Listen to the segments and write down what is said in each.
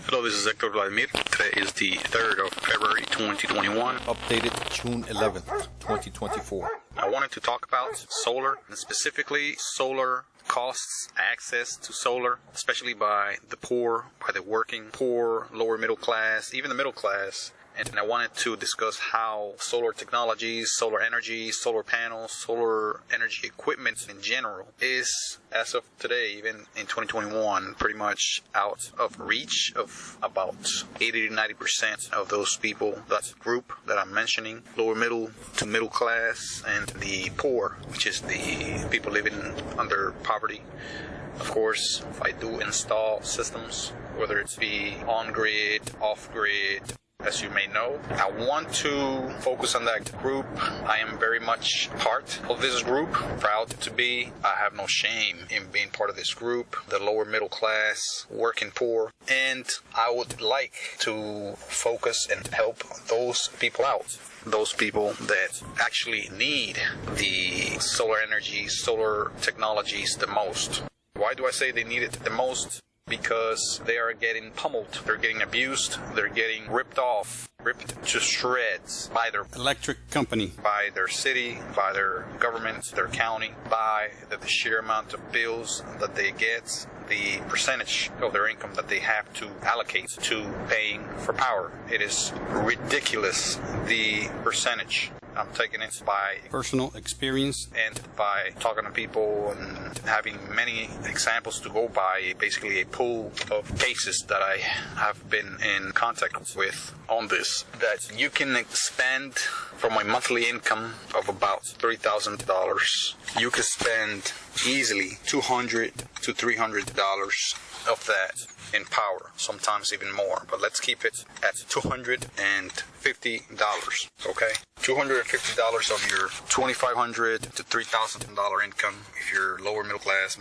Hello, this is Hector Vladimir. Today is the 3rd of February 2021. Updated June 11th, 2024. I wanted to talk about solar, and specifically solar costs, access to solar, especially by the poor, by the working poor, lower middle class, even the middle class. And I wanted to discuss how solar technologies, solar energy, solar panels, solar energy equipment in general is, as of today, even in 2021, pretty much out of reach of about 80 to 90% of those people. That group that I'm mentioning, lower middle to middle class, and the poor, which is the people living under poverty. Of course, if I do install systems, whether it be on-grid, off-grid, as you may know, I want to focus on that group. I am very much part of this group, proud to be. I have no shame in being part of this group, the lower middle class, working poor, and I would like to focus and help those people out. Those people that actually need the solar energy, solar technologies the most. Why do I say they need it the most? Because they are getting pummeled, they're getting abused, they're getting ripped off, ripped to shreds by their electric company, by their city, by their government, their county, by the sheer amount of bills that they get, the percentage of their income that they have to allocate to paying for power. It is ridiculous, the percentage. I'm taking it by personal experience and by talking to people and having many examples to go by, basically a pool of cases that I have been in contact with on this, that you can spend from a monthly income of about $3,000. You could spend easily $200 to $300 of that in power, sometimes even more, but let's keep it at $250, okay? $250 of your $2,500 to $3,000 income, if you're lower middle class,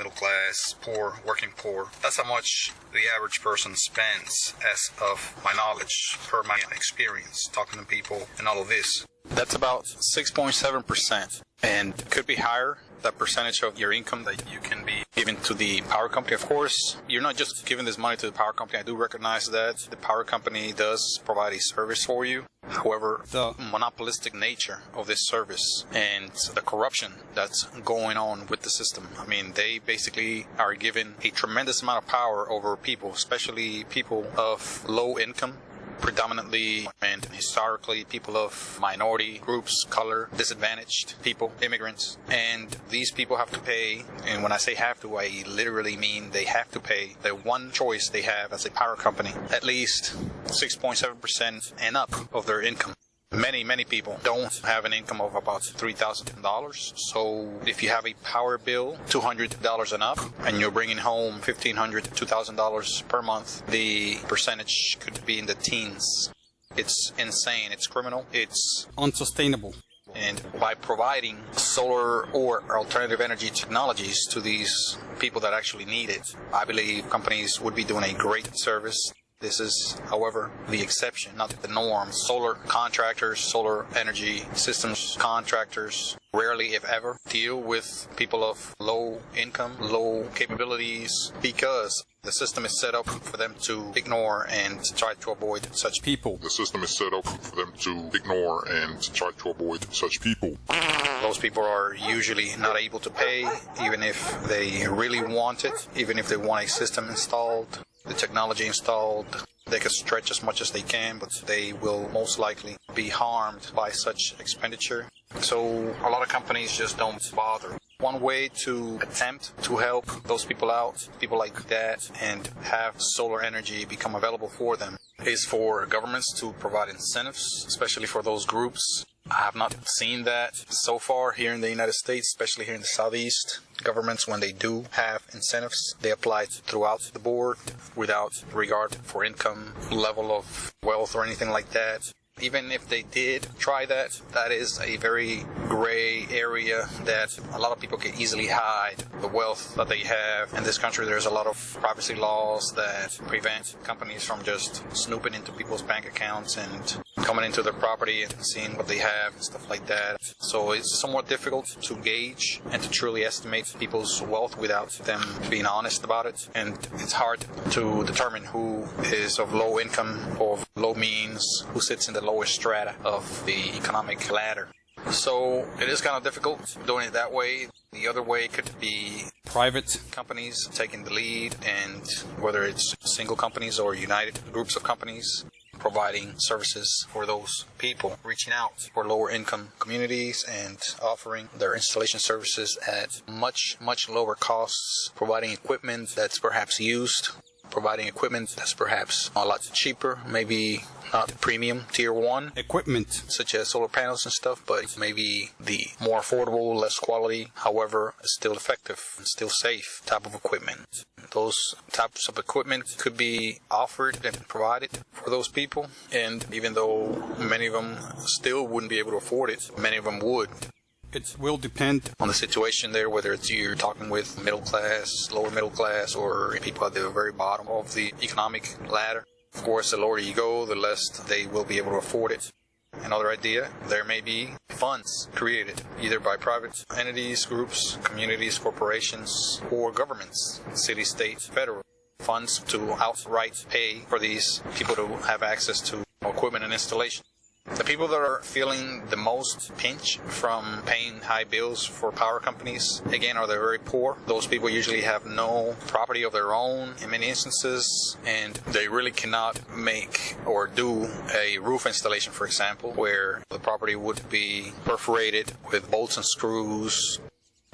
poor, working poor. That's how much the average person spends, as of my knowledge, per my experience, talking to people and all of this. That's about 6.7%, and could be higher, that percentage of your income that you can be given to the power company. Of course, you're not just giving this money to the power company. I do recognize that the power company does provide a service for you. However, the monopolistic nature of this service and the corruption that's going on with the system. I mean, they basically are given a tremendous amount of power over people, especially people of low income, predominantly and historically people of minority groups, color, disadvantaged people, immigrants. And these people have to pay, and when I say have to, I literally mean they have to pay the one choice they have as a power company, at least 6.7% and up of their income. Many people don't have an income of about $3,000. So if you have a power bill, $200 and up, and you're bringing home $1,500 to $2,000 per month, the percentage could be in the teens. It's insane. It's criminal. It's unsustainable. And by providing solar or alternative energy technologies to these people that actually need it, I believe companies would be doing a great service. This is, however, the exception, not the norm. Solar contractors, solar energy systems contractors, rarely, if ever, deal with people of low income, low capabilities, because the system is set up for them to ignore and try to avoid such people. The system is set up for them to ignore and try to avoid such people. Those people are usually not able to pay, even if they really want it, even if they want a system installed. The technology installed, they can stretch as much as they can, but they will most likely be harmed by such expenditure. So a lot of companies just don't bother. One way to attempt to help those people out, people like that, and have solar energy become available for them, is for governments to provide incentives, especially for those groups. I have not seen that so far here in the United States, especially here in the Southeast. Governments, when they do have incentives, they apply it throughout the board without regard for income, level of wealth, or anything like that. Even if they did try that, that is a very gray area that a lot of people can easily hide the wealth that they have. In this country, there's a lot of privacy laws that prevent companies from just snooping into people's bank accounts and coming into their property and seeing what they have and stuff like that. So it's somewhat difficult to gauge and to truly estimate people's wealth without them being honest about it. And it's hard to determine who is of low income or of low means, who sits in the lowest strata of the economic ladder. So it is kind of difficult doing it that way. The other way could be private companies taking the lead, and whether it's single companies or united groups of companies providing services for those people, reaching out for lower income communities and offering their installation services at much lower costs, providing equipment that's perhaps used, providing equipment that's perhaps a lot cheaper, maybe not premium tier 1 equipment, such as solar panels and stuff, but maybe the more affordable, less quality, however, still effective and still safe type of equipment. Those types of equipment could be offered and provided for those people, and even though many of them still wouldn't be able to afford it, many of them would. It will depend on the situation there, whether it's you're talking with middle class, lower middle class, or people at the very bottom of the economic ladder. Of course, the lower you go, the less they will be able to afford it. Another idea, there may be funds created either by private entities, groups, communities, corporations, or governments, city, state, federal, funds to outright pay for these people to have access to equipment and installation. The people that are feeling the most pinch from paying high bills for power companies, again, are the very poor. Those people usually have no property of their own in many instances, and they really cannot make or do a roof installation, for example, where the property would be perforated with bolts and screws.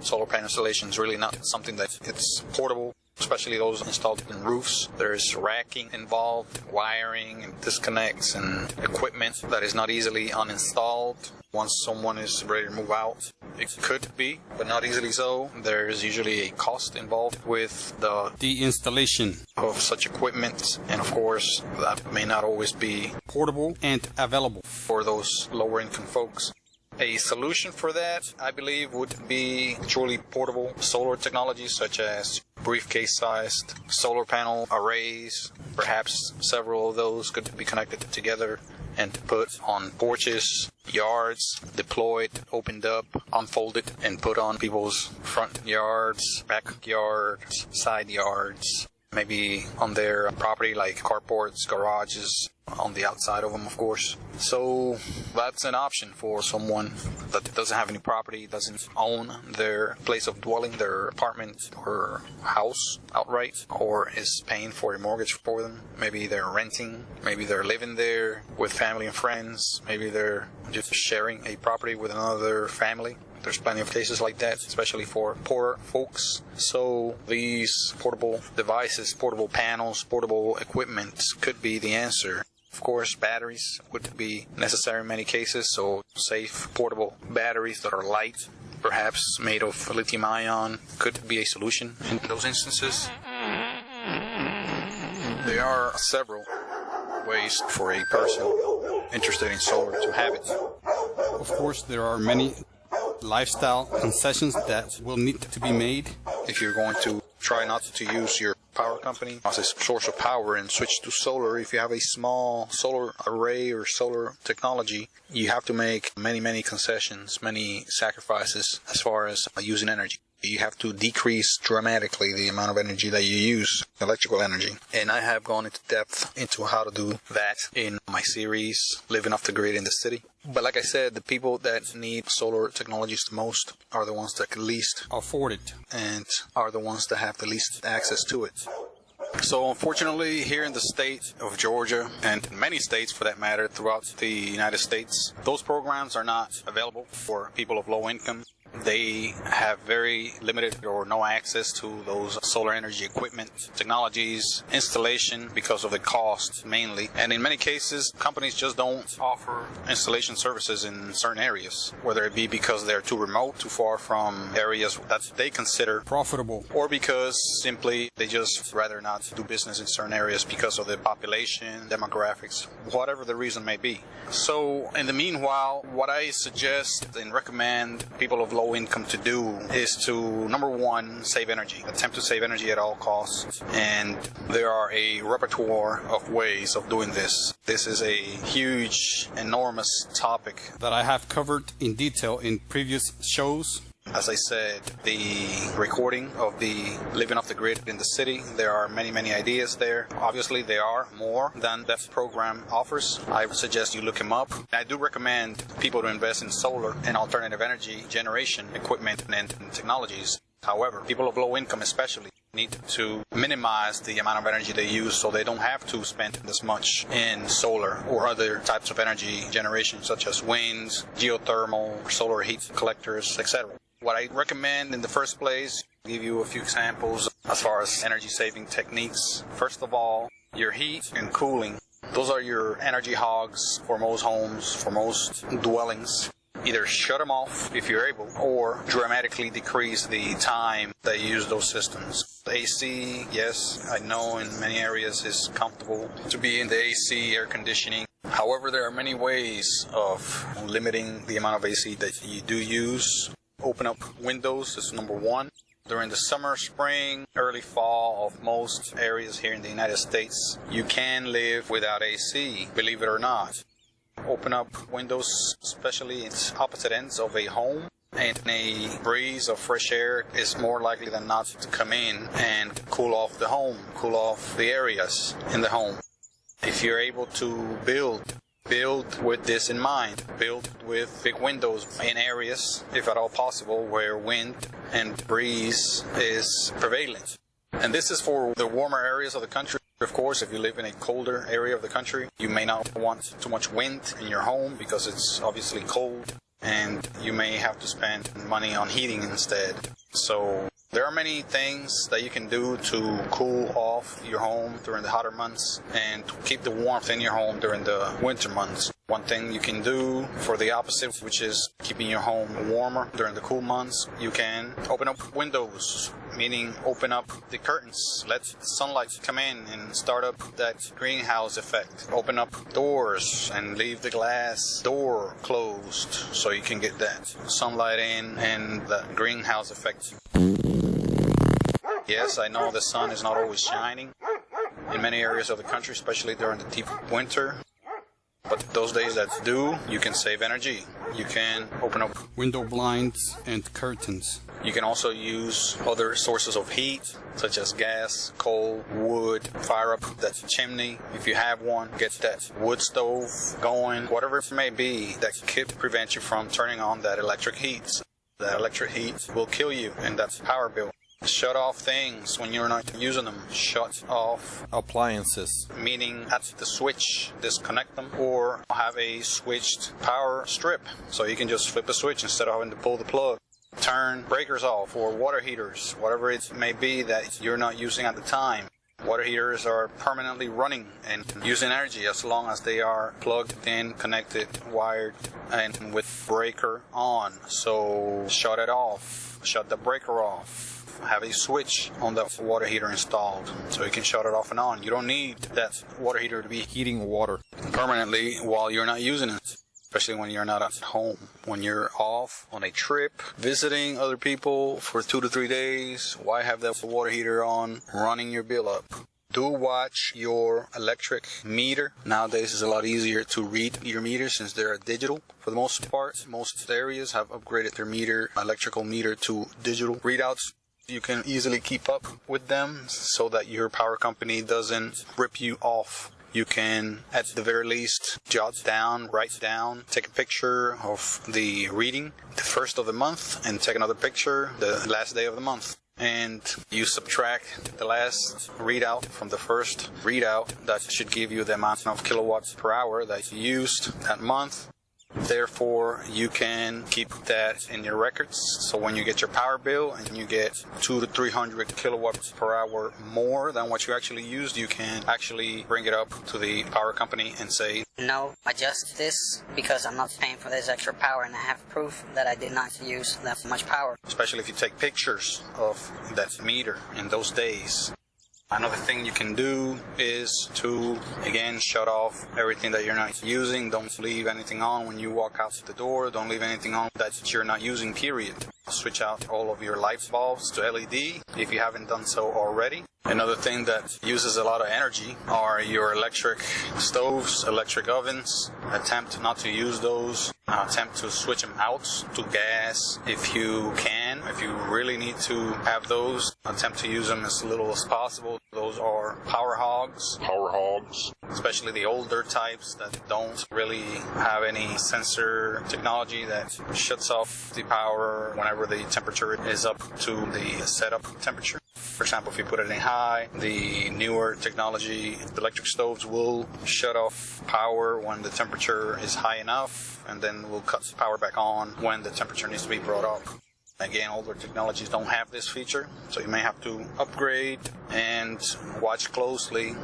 Solar panel installation is really not something that it's portable, especially those installed in roofs. There's racking involved, wiring and disconnects and equipment that is not easily uninstalled once someone is ready to move out. It could be, but not easily so. There's usually a cost involved with the installation of such equipment, and of course that may not always be portable and available for those lower income folks. A solution for that, I believe, would be truly portable solar technologies such as briefcase-sized solar panel arrays. Perhaps several of those could be connected together and put on porches, yards, deployed, opened up, unfolded, and put on people's front yards, backyards, side yards, maybe on their property like carports, garages, on the outside of them, of course. So that's an option for someone that doesn't have any property, doesn't own their place of dwelling, their apartment or house outright, or is paying for a mortgage for them. Maybe they're renting, maybe they're living there with family and friends, maybe they're just sharing a property with another family. There's plenty of cases like that, especially for poorer folks. So these portable devices, portable panels, portable equipment could be the answer. Of course, batteries would be necessary in many cases, so safe portable batteries that are light, perhaps made of lithium-ion, could be a solution in those instances. There are several ways for a person interested in solar to have it. Of course, there are many lifestyle concessions that will need to be made. If you're going to try not to use your power company as a source of power and switch to solar, if you have a small solar array or solar technology, you have to make many concessions, many sacrifices as far as using energy. You have to decrease dramatically the amount of energy that you use, electrical energy. And I have gone into depth into how to do that in my series, Living Off the Grid in the City. But like I said, the people that need solar technologies the most are the ones that can least afford it and are the ones that have the least access to it. So unfortunately, here in the state of Georgia, and many states for that matter throughout the United States, those programs are not available for people of low income. They have very limited or no access to those solar energy equipment, technologies, installation because of the cost mainly. And in many cases, companies just don't offer installation services in certain areas, whether it be because they're too remote, too far from areas that they consider profitable, or because simply they just rather not do business in certain areas because of the population, demographics, whatever the reason may be. So in the meanwhile, what I suggest and recommend people of low low income to do is to, number one, save energy. Attempt to save energy at all costs. And there are a repertoire of ways of doing this. This is a huge, enormous topic that I have covered in detail in previous shows. As I said, the recording of the living off the grid in the city, there are many, many ideas there. Obviously, there are more than that program offers. I would suggest you look them up. I do recommend people to invest in solar and alternative energy generation equipment and technologies. However, people of low income especially need to minimize the amount of energy they use so they don't have to spend this much in solar or other types of energy generation such as winds, geothermal, solar heat collectors, etc. What I recommend in the first place, I'll give you a few examples as far as energy saving techniques. First of all, your heat and cooling. Those are your energy hogs for most homes, for most dwellings. Either shut them off if you're able, or dramatically decrease the time that you use those systems. The AC, yes, I know in many areas it's comfortable to be in the AC, air conditioning. However, there are many ways of limiting the amount of AC that you do use. Open up windows is number one. During the summer, spring, early fall of most areas here in the United States, you can live without AC, believe it or not. Open up windows, especially in opposite ends of a home, and a breeze of fresh air is more likely than not to come in and cool off the home, cool off the areas in the home. If you're able to build with this in mind. Build with big windows in areas, if at all possible, where wind and breeze is prevalent. And this is for the warmer areas of the country. Of course, if you live in a colder area of the country, you may not want too much wind in your home because it's obviously cold, and you may have to spend money on heating instead. So there are many things that you can do to cool off your home during the hotter months and to keep the warmth in your home during the winter months. One thing you can do for the opposite, which is keeping your home warmer during the cool months, you can open up windows, meaning open up the curtains, let sunlight come in and start up that greenhouse effect. Open up doors and leave the glass door closed so you can get that sunlight in and the greenhouse effect. Yes, I know the sun is not always shining in many areas of the country, especially during the deep winter. But those days that do, you can save energy. You can open up window blinds and curtains. You can also use other sources of heat, such as gas, coal, wood. Fire up that chimney if you have one. Get that wood stove going. Whatever it may be that could prevent you from turning on that electric heat. That electric heat will kill you, and that's power bill. Shut off things when you're not using them. Shut off appliances, meaning at the switch, disconnect them, or have a switched power strip so you can just flip a switch instead of having to pull the plug. Turn breakers off or water heaters, whatever it may be that you're not using at the time. Water heaters are permanently running and using energy as long as they are plugged in, connected, wired, and with breaker on. So shut it off. Shut the breaker off. Have a switch on the water heater installed so you can shut it off and on. You don't need that water heater to be heating water permanently while you're not using it, especially when you're not at home. When you're off on a trip, visiting other people for 2 to 3 days, why have that water heater on, running your bill up? Do watch your electric meter. Nowadays it's a lot easier to read your meter since they're digital. For the most part, most areas have upgraded their electrical meter to digital readouts. You can easily keep up with them so that your power company doesn't rip you off. You can, at the very least, write down, take a picture of the reading the first of the month and take another picture the last day of the month. And you subtract the last readout from the first readout. That should give you the amount of kilowatts per hour that you used that month. Therefore, you can keep that in your records. So when you get your power bill and you get 200 to 300 kilowatts per hour more than what you actually used, you can actually bring it up to the power company and say, "No, adjust this because I'm not paying for this extra power and I have proof that I did not use that much power." Especially if you take pictures of that meter in those days. Another thing you can do is to, again, shut off everything that you're not using. Don't leave anything on when you walk out the door. Don't leave anything on that you're not using, period. Switch out all of your light bulbs to LED if you haven't done so already. Another thing that uses a lot of energy are your electric stoves, electric ovens. Attempt not to use those. Attempt to switch them out to gas if you can. If you really need to have those, attempt to use them as little as possible. Those are power hogs. Power hogs. Especially the older types that don't really have any sensor technology that shuts off the power whenever the temperature is up to the setup temperature. For example, if you put it in high, the newer technology, the electric stoves will shut off power when the temperature is high enough, and then will cut the power back on when the temperature needs to be brought up. Again, older technologies don't have this feature, so you may have to upgrade and watch closely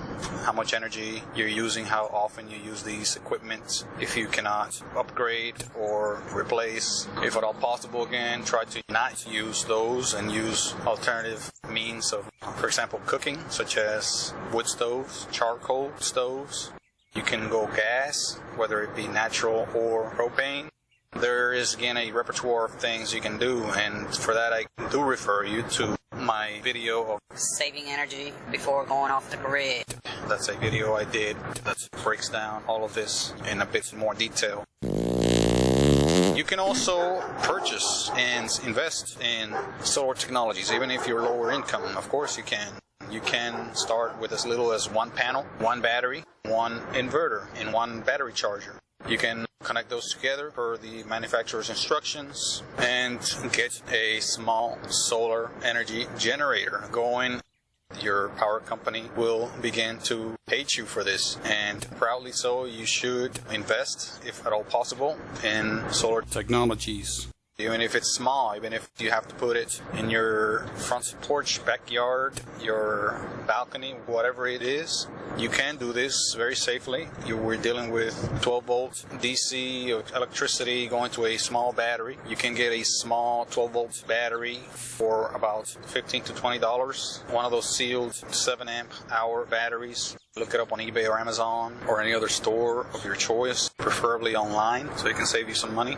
how much energy you're using, how often you use these equipment. If you cannot upgrade or replace, if at all possible, again, try to not use those and use alternative means of, for example, cooking, such as wood stoves, charcoal stoves. You can go gas, whether it be natural or propane. There is, again, a repertoire of things you can do, and for that I do refer you to my video of saving energy before going off the grid. That's a video I did that breaks down all of this in a bit more detail. You can also purchase and invest in solar technologies, even if you're lower income. Of course you can. You can start with as little as one panel, one battery, one inverter, and one battery charger. You can connect those together per the manufacturer's instructions and get a small solar energy generator going. Your power company will begin to pay you for this, and proudly so, you should invest, if at all possible, in solar technologies. Even if it's small, even if you have to put it in your front porch, backyard, your balcony, whatever it is, you can do this very safely. We're dealing with 12 volt DC electricity going to a small battery. You can get a small 12 volt battery for about $15 to $20. One of those sealed 7 amp hour batteries. Look it up on eBay or Amazon or any other store of your choice, preferably online, so it can save you some money.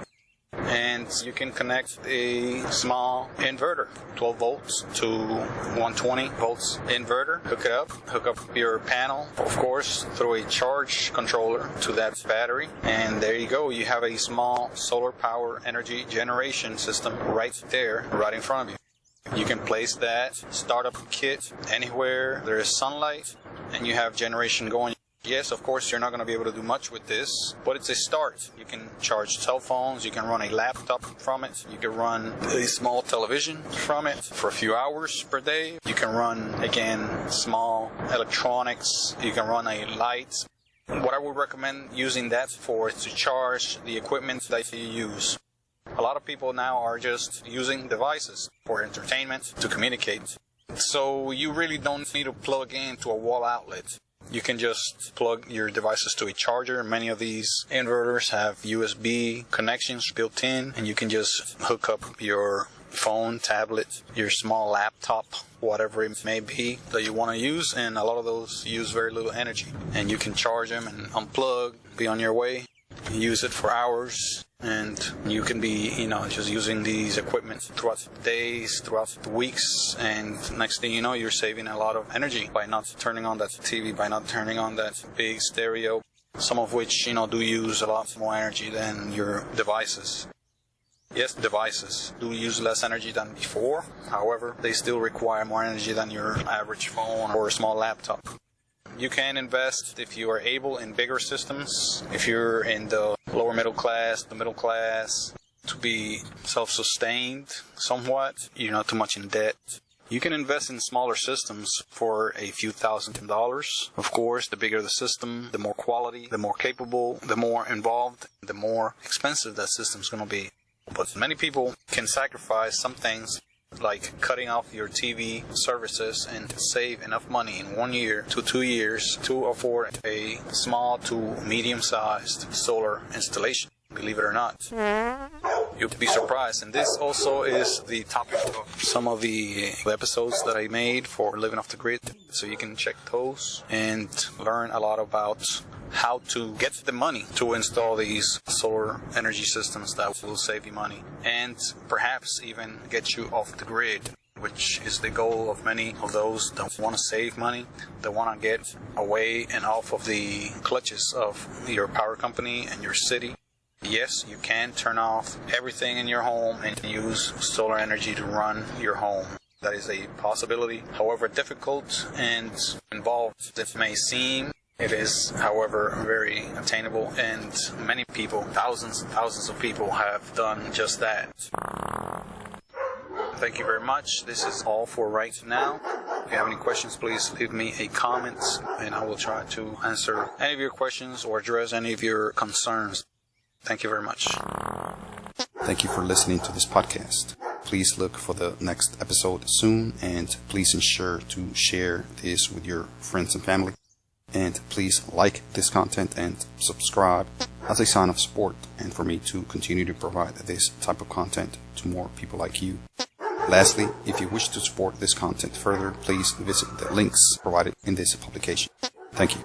And you can connect a small inverter, 12 volts to 120 volts inverter. Hook up your panel, of course, through a charge controller to that battery. And there you go. You have a small solar power energy generation system right there, right in front of you. You can place that startup kit anywhere there is sunlight and you have generation going. Yes, of course, you're not going to be able to do much with this, but it's a start. You can charge cell phones, you can run a laptop from it, you can run a small television from it for a few hours per day. You can run, again, small electronics, you can run a light. What I would recommend using that for is to charge the equipment that you use. A lot of people now are just using devices for entertainment, to communicate. So you really don't need to plug into a wall outlet. You can just plug your devices to a charger. Many of these inverters have USB connections built in, and you can just hook up your phone, tablet, your small laptop, whatever it may be that you want to use, and a lot of those use very little energy. And you can charge them and unplug, be on your way, use it for hours, and you can be, just using these equipment throughout the days, throughout the weeks, and next thing you know, you're saving a lot of energy by not turning on that TV, by not turning on that big stereo, some of which, do use a lot more energy than your devices. Yes, devices do use less energy than before. However, they still require more energy than your average phone or a small laptop. You can invest, if you are able, in bigger systems. If you're in the lower middle class, the middle class, to be self-sustained somewhat, you're not too much in debt. You can invest in smaller systems for a few $1,000s. Of course, the bigger the system, the more quality, the more capable, the more involved, the more expensive that system's going to be. But many people can sacrifice some things, like cutting off your TV services, and save enough money in 1 year to 2 years to afford a small to medium-sized solar installation, believe it or not. You'll be surprised. And this also is the topic of some of the episodes that I made for Living Off the Grid. So you can check those and learn a lot about how to get the money to install these solar energy systems that will save you money and perhaps even get you off the grid, which is the goal of many of those that want to save money, that want to get away and off of the clutches of your power company and your city. Yes, you can turn off everything in your home and use solar energy to run your home. That is a possibility. However difficult and involved it may seem, it is, however, very attainable, and many people, thousands and thousands of people have done just that. Thank you very much. This is all for right now. If you have any questions, please leave me a comment, and I will try to answer any of your questions or address any of your concerns. Thank you very much. Thank you for listening to this podcast. Please look for the next episode soon, and please ensure to share this with your friends and family. And please like this content and subscribe as a sign of support and for me to continue to provide this type of content to more people like you. Lastly, if you wish to support this content further, please visit the links provided in this publication. Thank you.